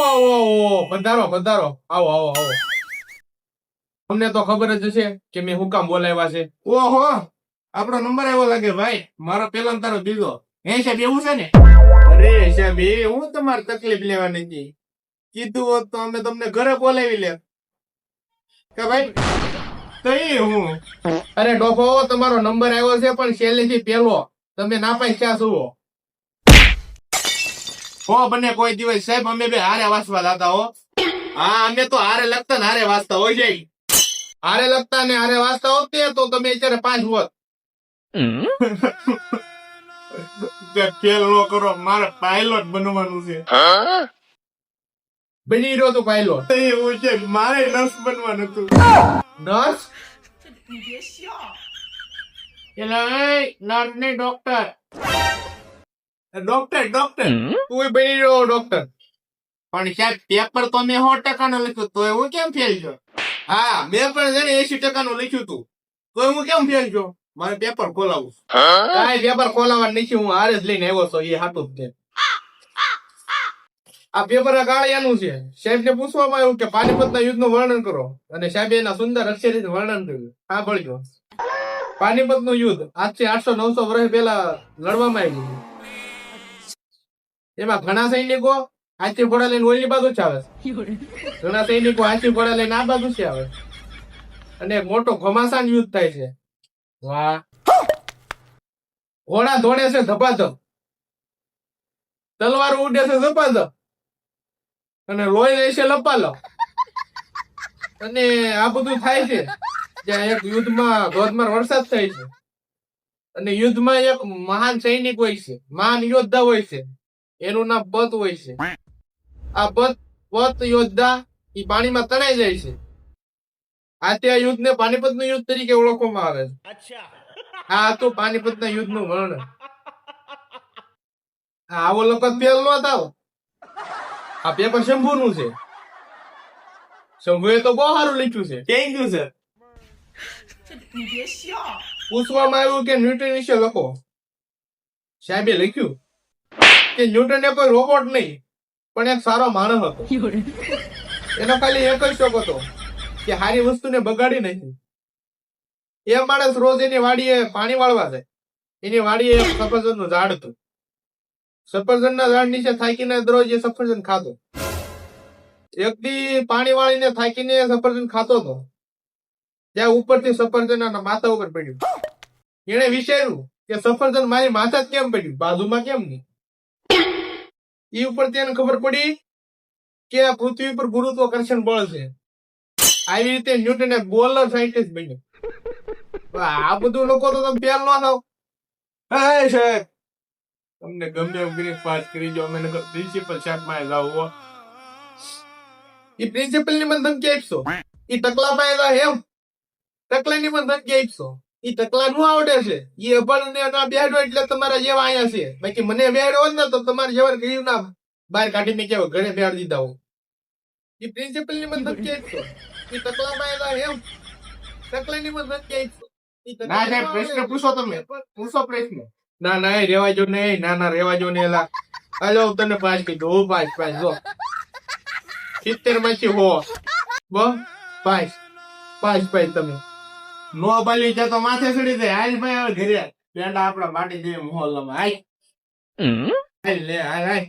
આવો આવો આવો પધારો પધારો આવો આવો આવો તમને તો ખબર જ હશે કે મેં હું કામ બોલાવ્યા છે. ઓહો આપણો નંબર આવ્યો લાગે ભાઈ. મારો પેલો ને તારો બીજો. સાહેબ એવું છે ને? અરે સાહેબ એ હું તમારી તકલીફ લેવાની હતી. કીધું હોત તો અમે તમને ઘરે બોલાવી લે કે ભાઈ તો એ હું અરે ડોફો તમારો નંબર આવ્યો છે પણ છેલ્લેથી પેલો તમે ના પાઈ ક્યાં સુવો. હો બને કોઈ દિવસ સાહેબ અમે બે હારે વાંચવા લાતા હો. હા અમે તો હારે લખતા ને હારે વાંચતા હોય જાય. હારે લખતા ને હારે વાંચતા હોત ને તો તમે અત્યારે 5 હોત. ફેલ નો કરો, મારે પાયલોટ બનવાનું છે. બની રહ્યો તો પાયલોટ. તો એવું છે, મારે નર્સ બનવાનું હતું. નર્સ નર્સ ને ડોક્ટર. ડોક્ટર ડોક્ટર તું બની રહ્યો ડોક્ટર. પણ સાહેબ પેપર તો મેં 100% નું લખ્યું તો હું કેમ ફેલ છો? હા મેં પણ છે ને 80% નું લખ્યું હતું તો હું કેમ ફેલ છો. મારે પેપર ખોલાવું. કાંઈ પેપર ખોલાવવા નથી, હું હારે જ લઈને આવ્યો છું. એ હાટું જ છે. આ પેપર ગાળિયાનું છે. સાહેબ ને પૂછવામાં આવ્યું કે પાણીપતના યુદ્ધનું વર્ણન કરો અને સાહેબે એના સુંદર અક્ષરથી વર્ણન કર્યું. હા ભળજો. પાણીપતનું યુદ્ધ આજથી 800-900 વર્ષ પહેલા લડવામાં આવ્યું. એમાં ઘણા સૈનિકો હાથી ઘોડા લઈને ઓલી બાજુ જ આવે છે. ઘણા સૈનિકો હાથી ઘોડા લઈને આ બાજુ છે આવે અને એક મોટો ઘમાસાન યુદ્ધ થાય છે. વાહ. ઘોડા દોડે છે ધપાધપ, તલવાર ઉડે છે ધપાધપ અને લોહી લે છે લપાલપ. અને આ બધું થાય છે જ્યાં એક યુદ્ધમાં ધોધમાર વરસાદ થાય છે અને યુદ્ધમાં એક મહાન સૈનિક હોય છે, મહાન યોદ્ધા હોય છે, એનું નામ પત હોય છે. આ પત યોદ્ધા એ પાણીમાં તણાઈ જાય છે. આથી આ યુદ્ધ ને પાણીપત નું યુદ્ધ તરીકે ઓળખવામાં આવે છે. આ હતું પાણીપત ના યુદ્ધ નું વર્ણન. આવો લોકો ફેલ નો થાવ. આ પેપર શંભુ નું છે. શંભુએ તો બહુ સારું લખ્યું છે. Thank you sir. પૂછવામાં આવ્યું કે ન્યૂટન વિશે લખો. સાહેબે લખ્યું કે ન્યૂટન એ કોઈ રોબોટ નહીં પણ એક સારો માણસ હતો. એનો ખાલી એક જ શોખ હતો કે સારી વસ્તુને બગાડી નહીં. એ માણસ રોજ એની વાડીએ પાણી વાળવા જાય. એની વાડીએ એક સફરજન નું ઝાડ હતું. સફરજન ના ઝાડ નીચે થાકીને દરરોજ એ સફરજન ખાતો. એક દી પાણી વાળીને થાકીને સફરજન ખાતો હતો ત્યાં ઉપરથી સફરજન માથા ઉપર પડ્યું. એને વિચાર્યું કે સફરજન મારી માથા જ કેમ પડ્યું, બાજુમાં કેમ નહીં. એ ઉપર તેને ખબર પડી કે આ પૃથ્વી પર ગુરુત્વાકર્ષણ બળ છે. આવી રીતે ન્યૂટન એક બોલર સાયન્ટિસ્ટ બન્યો. આ બધું લોકો તો તમે ફેલ ન થાવ. હા સાહેબ તમને ગમે એમ કરીને પાસ કરી જો. અમે પ્રિન્સિપલ સાહેબ માં જાવ. એ પ્રિન્સિપલ ની મને ધમકી આપશો. એ ટકલા પાસે એમ ટકલા ની મને ધમકી આપશો. એ ટકલા નું આવડે છે. એ અભણ ને ના બેડો એટલે તમારા જેવા આયા છે. બાકી મને બેડો હોત ને તો તમારે જેવા ગરીબ ના બહાર કાઢીને કેવો ઘરે બેડ દીધા હો. એ પ્રિન્સિપલ ની મને ધમકી આપશો. એ ટકલા પાસે એમ ટકલા ની મને ધમકી આપશો. ના સાહેબ પ્રશ્ન પૂછો, તમે પૂછો પ્રશ્ન. ના ના એ રેવા જો નહીં. ના ના રેવા જો નહીં. એલા હાલો હું તને પાસ કરી દઉં. પાસ જો 70 માંથી હો પાસ તમે નો બાલી જાય તો માથે ચડી જાય. હાલ ભાઈ હવે ઘરે પેંડા આપડા માટી જઈએ મોહલ્લામાં. હાલ હાલ લે હાલ હાલ.